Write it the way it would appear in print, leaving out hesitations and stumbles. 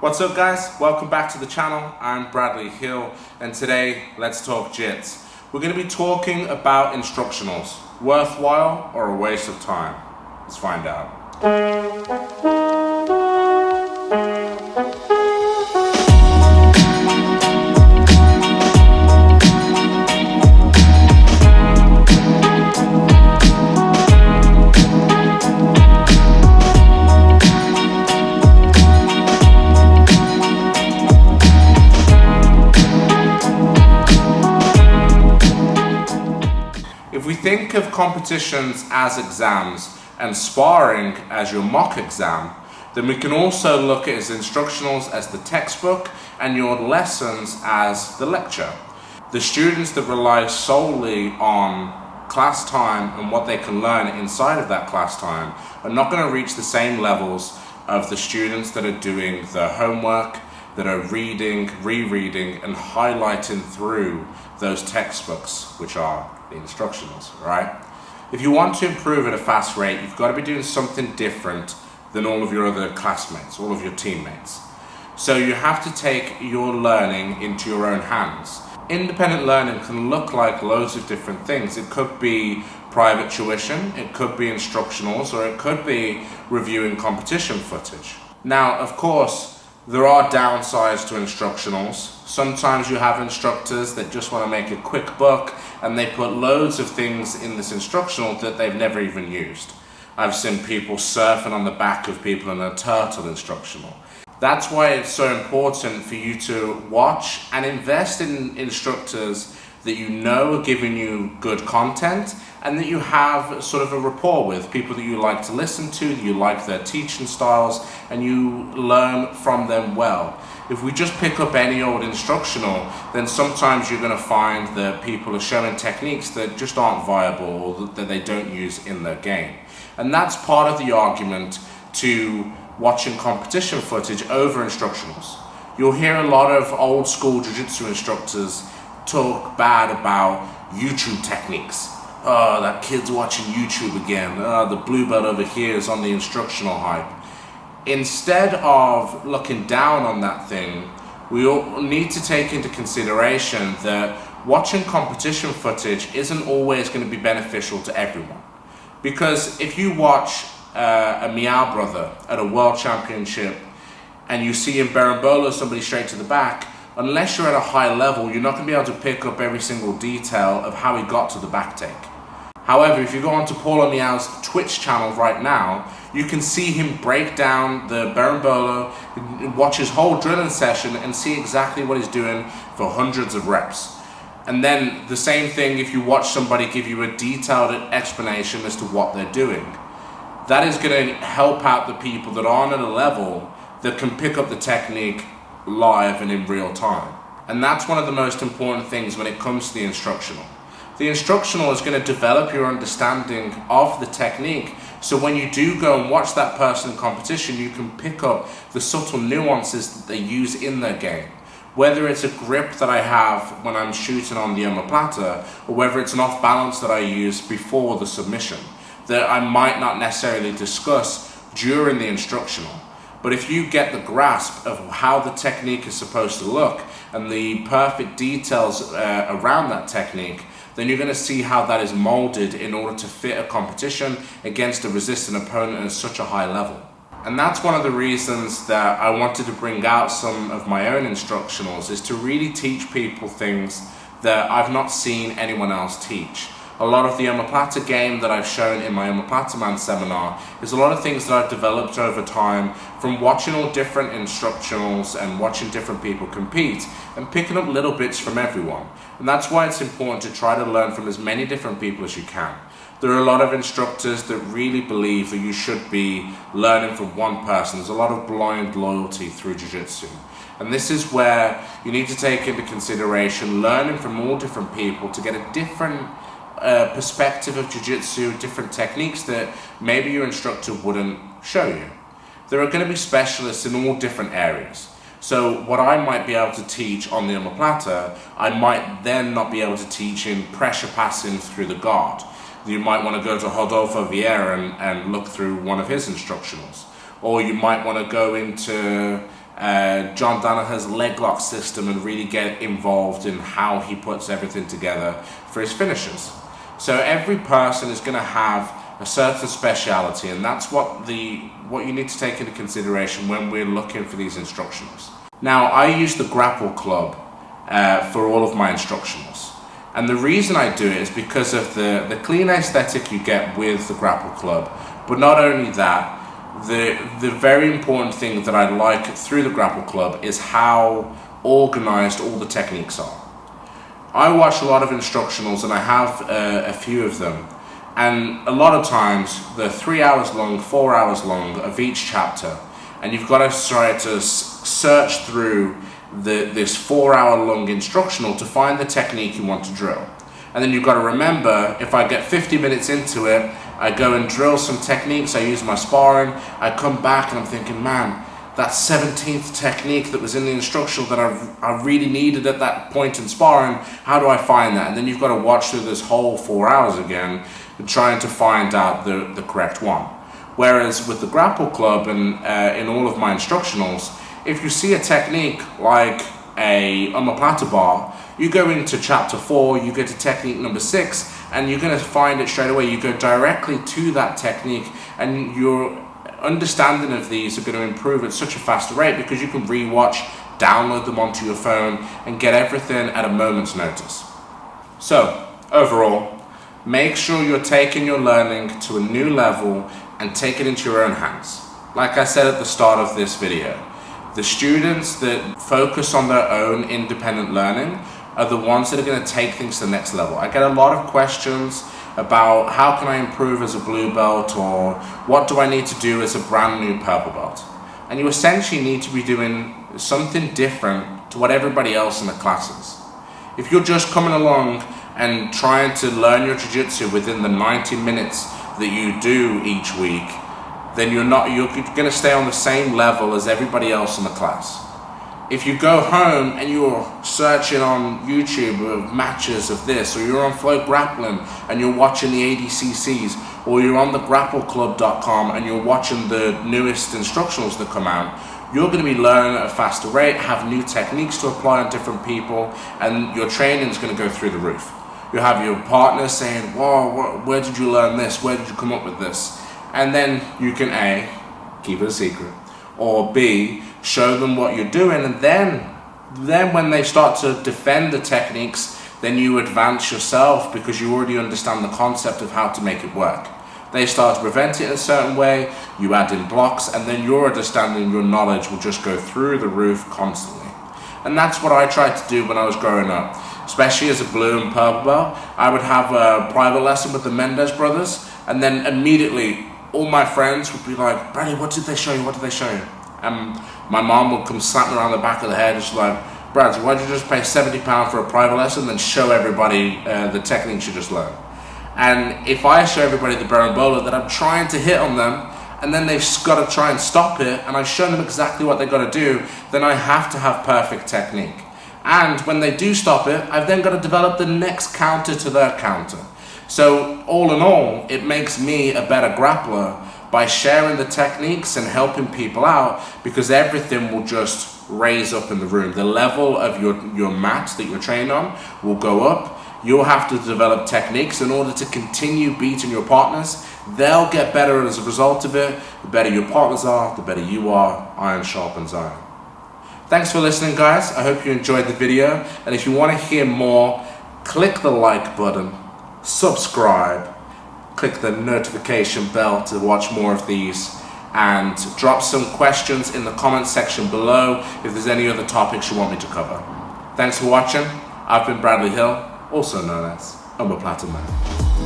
What's up guys, welcome back to the channel. I'm Bradley Hill and today let's talk jits. We're going to be talking about instructionals. Worthwhile or a waste of time? Let's find out. If we think of competitions as exams and sparring as your mock exam, then we can also look at as instructionals as the textbook and your lessons as the lecture. The students that rely solely on class time and what they can learn inside of that class time are not going to reach the same levels of the students that are doing the homework, that are reading, rereading, and highlighting through those textbooks, which are the instructionals, right? If you want to improve at a fast rate, you've got to be doing something different than all of your other classmates, all of your teammates. So you have to take your learning into your own hands. Independent learning can look like loads of different things. It could be private tuition, it could be instructionals, or it could be reviewing competition footage. Now, of course, there are downsides to instructionals. Sometimes you have instructors that just want to make a quick buck and they put loads of things in this instructional that they've never even used. I've seen people surfing on the back of people in a turtle instructional. That's why it's so important for you to watch and invest in instructors that you know are giving you good content and that you have sort of a rapport with, people that you like to listen to, that you like their teaching styles, and you learn from them well. If we just pick up any old instructional, then sometimes you're going to find that people are showing techniques that just aren't viable or that they don't use in their game. And that's part of the argument to watching competition footage over instructionals. You'll hear a lot of old school jiu-jitsu instructors talk bad about YouTube techniques. Oh, that kid's watching YouTube again. Oh, the blue belt over here is on the instructional hype. Instead of looking down on that thing, we all need to take into consideration that watching competition footage isn't always going to be beneficial to everyone. Because if you watch a Meow brother at a world championship and you see him berimbolo somebody straight to the back, unless you're at a high level, you're not going to be able to pick up every single detail of how he got to the back take. However, if you go onto Paulo Meow's Twitch channel right now, you can see him break down the berimbolo, watch his whole drilling session and see exactly what he's doing for hundreds of reps. And then the same thing if you watch somebody give you a detailed explanation as to what they're doing. That is going to help out the people that aren't at a level that can pick up the technique live and in real time. And that's one of the most important things when it comes to the instructional. The instructional is going to develop your understanding of the technique, so when you do go and watch that person in competition, you can pick up the subtle nuances that they use in their game. Whether it's a grip that I have when I'm shooting on the Omoplata, or whether it's an off balance that I use before the submission, that I might not necessarily discuss during the instructional. But if you get the grasp of how the technique is supposed to look and the perfect details around that technique, then you're going to see how that is molded in order to fit a competition against a resistant opponent at such a high level. And that's one of the reasons that I wanted to bring out some of my own instructionals, is to really teach people things that I've not seen anyone else teach. A lot of the Omoplata game that I've shown in my Omoplata Man seminar is a lot of things that I've developed over time from watching all different instructionals and watching different people compete and picking up little bits from everyone. And that's why it's important to try to learn from as many different people as you can. There are a lot of instructors that really believe that you should be learning from one person. There's a lot of blind loyalty through jiu-jitsu. And this is where you need to take into consideration learning from all different people to get a different perspective of jiu-jitsu, different techniques that maybe your instructor wouldn't show you. There are going to be specialists in all different areas. So what I might be able to teach on the Omoplata, I might then not be able to teach in pressure passing through the guard. You might want to go to Rodolfo Vieira and look through one of his instructionals. Or you might want to go into John Danaher's leg lock system and really get involved in how he puts everything together for his finishers. So every person is going to have a certain speciality, and that's what you need to take into consideration when we're looking for these instructionals. Now, I use the Grapple Club for all of my instructionals, and the reason I do it is because of the clean aesthetic you get with the Grapple Club, but not only that, the very important thing that I like through the Grapple Club is how organized all the techniques are. I watch a lot of instructionals, and I have a few of them, and a lot of times they're 3 hours long, 4 hours long of each chapter, and you've got to try to search through this 4 hour long instructional to find the technique you want to drill. And then you've got to remember, if I get 50 minutes into it, I go and drill some techniques, I use my sparring, I come back and I'm thinking, man, that 17th technique that was in the instructional that I really needed at that point in sparring, how do I find that? And then you've got to watch through this whole 4 hours again, trying to find out the correct one. Whereas with the Grapple Club and in all of my instructionals, if you see a technique like a Omoplata bar, you go into chapter 4, you get to technique number 6, and you're going to find it straight away. You go directly to that technique, and your understanding of these are going to improve at such a faster rate because you can rewatch, download them onto your phone, and get everything at a moment's notice. So, overall, make sure you're taking your learning to a new level and take it into your own hands. Like I said at the start of this video, the students that focus on their own independent learning are the ones that are going to take things to the next level. I get a lot of questions about how can I improve as a blue belt, or what do I need to do as a brand new purple belt. And you essentially need to be doing something different to what everybody else in the class is. If you're just coming along and trying to learn your jiu-jitsu within the 90 minutes that you do each week, then you're going to stay on the same level as everybody else in the class. If you go home and you're searching on YouTube of matches of this, or you're on Flow Grappling and you're watching the ADCCs, or you're on the grappleclub.com and you're watching the newest instructionals that come out, you're going to be learning at a faster rate, have new techniques to apply on different people, and your training is going to go through the roof. You'll have your partner saying, whoa, where did you learn this? Where did you come up with this? And then you can A, keep it a secret, or B, show them what you're doing, and then when they start to defend the techniques, then you advance yourself because you already understand the concept of how to make it work. They start to prevent it in a certain way, you add in blocks, and then your understanding, your knowledge will just go through the roof constantly. And that's what I tried to do when I was growing up, especially as a blue and purple belt. I would have a private lesson with the Mendez brothers, and then immediately all my friends would be like, Brady, what did they show you? What did they show you? And my mom would come slap me around the back of the head and she's like, Brad, so why'd you just pay £70 for a private lesson and then show everybody the techniques you just learned? And if I show everybody the Bradaconda that I'm trying to hit on them, and then they've got to try and stop it, and I've shown them exactly what they've got to do, then I have to have perfect technique. And when they do stop it, I've then got to develop the next counter to their counter. So all in all, it makes me a better grappler by sharing the techniques and helping people out, because everything will just raise up in the room. The level of your mat that you're trained on will go up. You'll have to develop techniques in order to continue beating your partners. They'll get better as a result of it. The better your partners are, the better you are. Iron sharpens iron. Thanks for listening, guys. I hope you enjoyed the video. And if you want to hear more, click the like button, subscribe, click the notification bell to watch more of these, and drop some questions in the comment section below if there's any other topics you want me to cover. Thanks for watching. I've been Bradley Hill, also known as Omoplata Man.